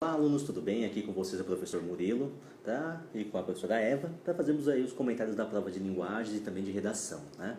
Olá, alunos, tudo bem? Aqui com vocês é o professor Murilo, tá? E com a professora Eva, para fazermos aí os comentários da prova de linguagens e também de redação, né?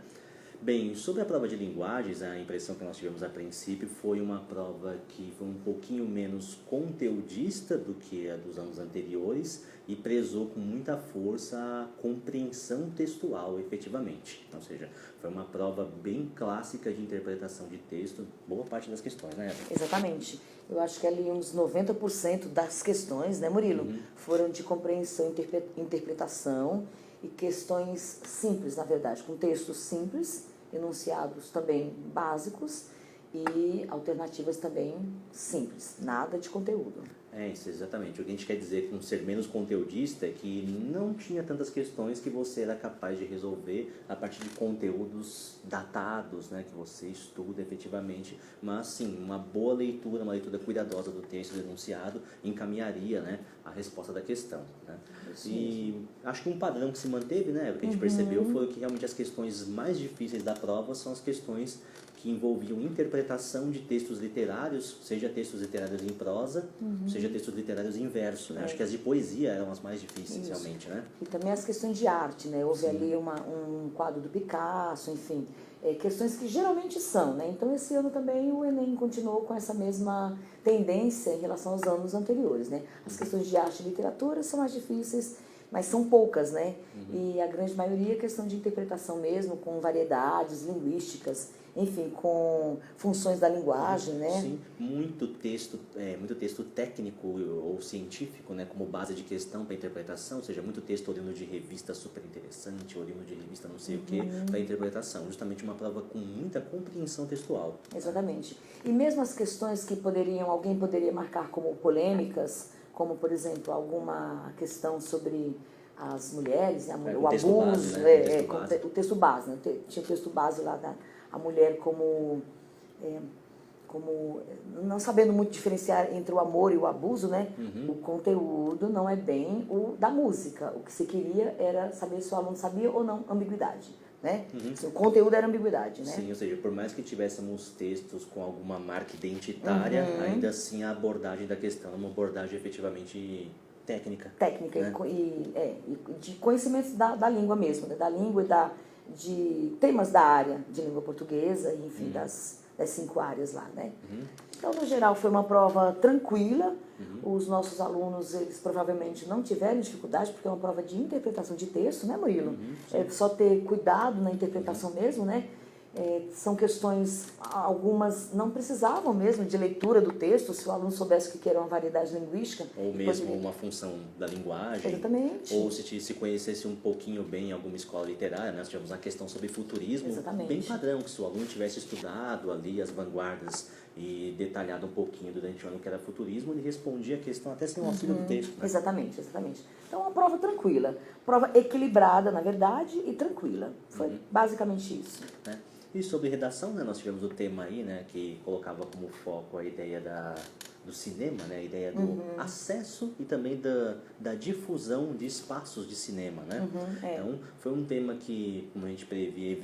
Bem, sobre a prova de linguagens, a impressão que nós tivemos a princípio foi uma prova que foi um pouquinho menos conteudista do que a dos anos anteriores e prezou com muita força a compreensão textual, efetivamente. Ou seja, foi uma prova bem clássica de interpretação de texto, boa parte das questões, né, Eva? Exatamente. Eu acho que ali uns 90% das questões, né, Murilo, foram de compreensão e interpretação e questões simples, na verdade, com textos simples, enunciados também básicos e alternativas também simples, nada de conteúdo. É isso, exatamente. O que a gente quer dizer com ser menos conteudista é que não tinha tantas questões que você era capaz de resolver a partir de conteúdos datados, né, que você estuda efetivamente, mas sim, uma boa leitura, uma leitura cuidadosa do texto do enunciado encaminharia, né, a resposta da questão, né? E acho que um padrão que se manteve, né, o que a gente percebeu foi que realmente as questões mais difíceis da prova são as questões que envolviam interpretação de textos literários, seja textos literários em prosa, seja textos literários em verso, né? Acho que as de poesia eram as mais difíceis, realmente, né? E também as questões de arte, né? Houve ali um quadro do Picasso, enfim, questões que geralmente são, né? Então, esse ano também o Enem continuou com essa mesma tendência em relação aos anos anteriores, né? As questões de arte e literatura são mais difíceis, mas são poucas, né? E a grande maioria é questão de interpretação mesmo, com variedades linguísticas, enfim, com funções da linguagem, né? Sim, muito texto técnico ou científico, né, como base de questão para interpretação, ou seja, muito texto oriundo de revista super interessante, oriundo de revista não sei o que, para interpretação. Justamente uma prova com muita compreensão textual. Exatamente. E mesmo as questões que alguém poderia marcar como polêmicas, como, por exemplo, alguma questão sobre as mulheres, né, o abuso, base, né? o texto base, né? Tinha o texto base lá a mulher como não sabendo muito diferenciar entre o amor e o abuso, né? O conteúdo não é bem o da música. O que se queria era saber se o aluno sabia ou não ambiguidade, né? O conteúdo era ambiguidade, né? Sim, ou seja, por mais que tivéssemos textos com alguma marca identitária, ainda assim a abordagem da questão é uma abordagem efetivamente técnica. Técnica, né? e de conhecimentos da língua mesmo, né? Da língua e de temas da área de língua portuguesa, enfim, das 5 áreas lá, né? Então, no geral, foi uma prova tranquila. Os nossos alunos, eles provavelmente não tiveram dificuldade, porque é uma prova de interpretação de texto, né, Murilo? É só ter cuidado na interpretação mesmo, né? São questões, algumas não precisavam mesmo de leitura do texto, se o aluno soubesse que era uma variedade linguística. Ou mesmo uma função da linguagem. Exatamente. Ou se conhecesse um pouquinho bem alguma escola literária, né? Nós tivemos uma questão sobre futurismo. Exatamente. Bem padrão, que se o aluno tivesse estudado ali as vanguardas e detalhado um pouquinho durante o ano que era futurismo, ele respondia a questão até sem o auxílio do texto. Né? Exatamente, exatamente. Então, uma prova tranquila, prova equilibrada, na verdade, e tranquila. Foi basicamente isso. E sobre redação, né, nós tivemos o tema aí, né, que colocava como foco a ideia do cinema, né, a ideia do acesso e também da difusão de espaços de cinema, né? Então, foi um tema que, como a gente previa,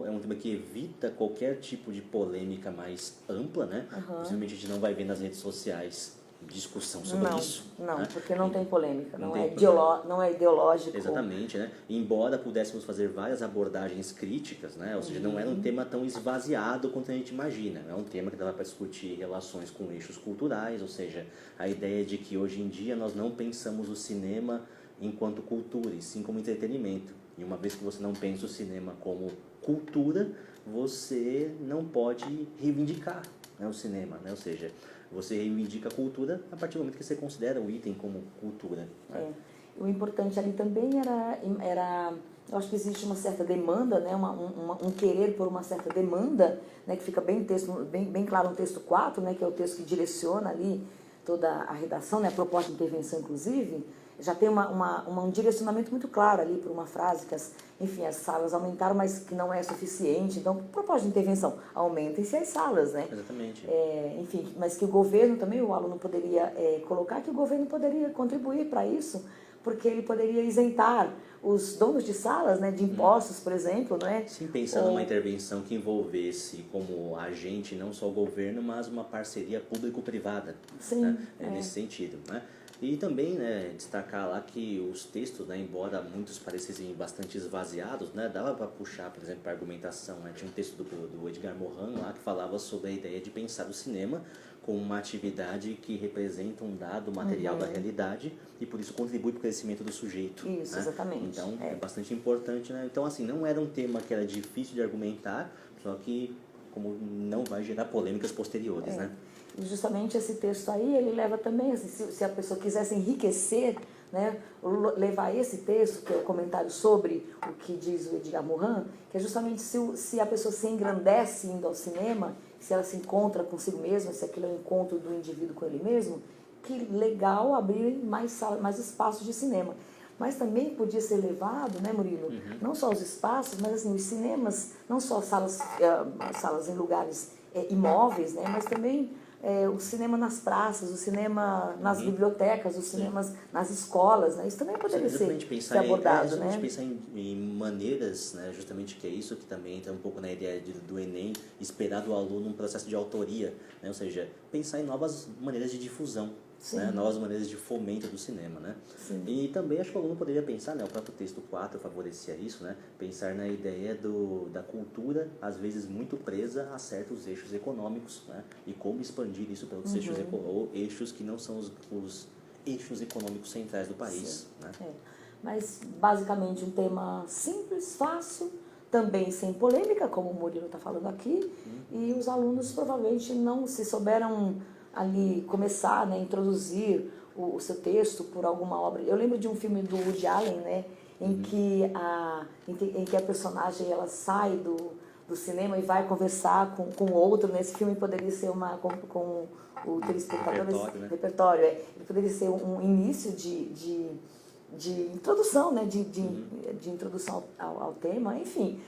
é um tema que evita qualquer tipo de polêmica mais ampla, né? Possivelmente a gente não vai ver nas redes sociais discussão sobre isso. Não, né? porque não tem polêmica, não é ideológico. Exatamente, né? Embora pudéssemos fazer várias abordagens críticas, né? Ou seja, não era um tema tão esvaziado quanto a gente imagina. É um tema que dava para discutir relações com eixos culturais, ou seja, a ideia de que hoje em dia nós não pensamos o cinema enquanto cultura, e sim como entretenimento. E uma vez que você não pensa o cinema como cultura, você não pode reivindicar, né, o cinema, né? Ou seja, você reivindica a cultura a partir do momento que você considera o item como cultura. Né? O importante ali também era eu acho que existe uma certa demanda, né? um querer por uma certa demanda, né? Que fica bem claro no texto 4, né? Que é o texto que direciona ali toda a redação, né? A proposta de intervenção, inclusive, já tem um direcionamento muito claro ali para uma frase que as salas aumentaram, mas que não é suficiente. Então, proposta de intervenção, aumentem-se as salas, né? Exatamente. Enfim, mas que o governo também, o aluno poderia colocar que o governo poderia contribuir para isso, porque ele poderia isentar os donos de salas, né, de impostos, por exemplo, não é? Sim, pensando numa intervenção que envolvesse como agente não só o governo, mas uma parceria público-privada, Sim, né? Nesse sentido, né? E também, né, destacar lá que os textos, né, embora muitos parecessem bastante esvaziados, né, dava para puxar, por exemplo, para argumentação, né? Tinha um texto do Edgar Morin lá que falava sobre a ideia de pensar o cinema como uma atividade que representa um dado material da realidade e por isso contribui para o crescimento do sujeito. Isso, né? exatamente. Então é bastante importante, né? Então assim, não era um tema que era difícil de argumentar, só que como não vai gerar polêmicas posteriores, né? E justamente esse texto aí, ele leva também, assim, se a pessoa quisesse enriquecer, né, levar esse texto, que é o comentário sobre o que diz o Edgar Morin, que é justamente se a pessoa se engrandece indo ao cinema, se ela se encontra consigo mesma, se aquilo é um encontro do indivíduo com ele mesmo, que legal abrir mais espaços de cinema. Mas também podia ser levado, né, Murilo, não só os espaços, mas assim, os cinemas, não só salas em lugares imóveis, né, mas também o cinema nas praças, o cinema nas bibliotecas, os cinemas nas escolas, né? Isso também poderia ser abordado, né? Pensar em maneiras, né? Justamente que é isso que também entra um pouco na ideia do Enem, esperar do aluno um processo de autoria, né? Ou seja, pensar em novas maneiras de difusão, né? Novas maneiras de fomento do cinema, né? Sim. E também acho que o aluno poderia pensar, né? O próprio texto 4 favorecia isso, né? Pensar na ideia da cultura, às vezes muito presa a certos eixos econômicos, né? E como expandir isso para outros eixos que não são os eixos econômicos centrais do país, né? Mas basicamente um tema simples, fácil, também sem polêmica, como o Murilo está falando aqui, e os alunos provavelmente não se souberam ali começar, né, introduzir o seu texto por alguma obra. Eu lembro de um filme do Woody Allen, né, em que a personagem ela sai do cinema e vai conversar com outro. Nesse filme poderia ser com o telespectador, repertório, ele poderia ser um início de introdução, né, de introdução ao tema, enfim,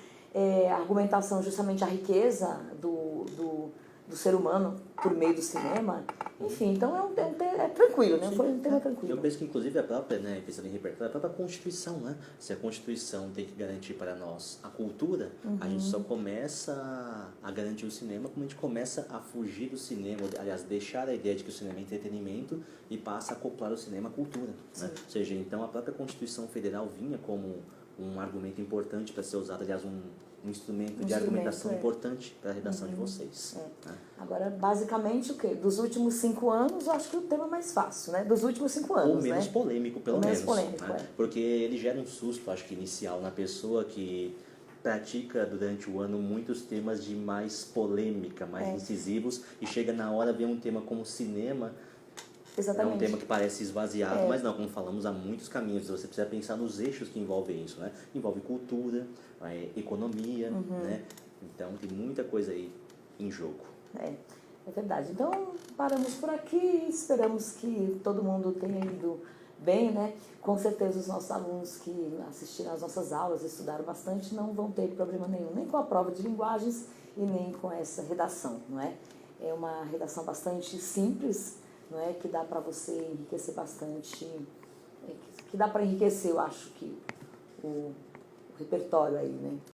a argumentação justamente a riqueza do ser humano por meio do cinema, enfim, então é tranquilo, né? Foi um tema tranquilo. Eu penso que inclusive a própria, né, pensando em repertório, a própria Constituição, né? Se a Constituição tem que garantir para nós a cultura, a gente só começa a garantir o cinema quando a gente começa a fugir do cinema, aliás, deixar a ideia de que o cinema é entretenimento e passa a acoplar o cinema à cultura, né? Ou seja, então a própria Constituição Federal vinha como um argumento importante para ser usado, aliás, um instrumento de argumentação importante para a redação de vocês. Né? Agora, basicamente, o quê? Dos últimos 5 anos, eu acho que o tema é mais fácil, né? Dos últimos 5 anos, ou menos polêmico, pelo menos. Polêmico, né? Porque ele gera um susto, acho que inicial, na pessoa que pratica durante o ano muitos temas de mais polêmica, mais incisivos, e chega na hora ver um tema como cinema. Exatamente. É um tema que parece esvaziado, mas não, como falamos, há muitos caminhos. Você precisa pensar nos eixos que envolvem isso, né? Envolve cultura, economia, né? Então tem muita coisa aí em jogo. É verdade. Então, paramos por aqui, esperamos que todo mundo tenha ido bem, né? Com certeza os nossos alunos que assistiram às nossas aulas, estudaram bastante, não vão ter problema nenhum, nem com a prova de linguagens e nem com essa redação, não é? É uma redação bastante simples, não é, que dá para você enriquecer bastante, que dá para enriquecer, eu acho que o repertório aí, né?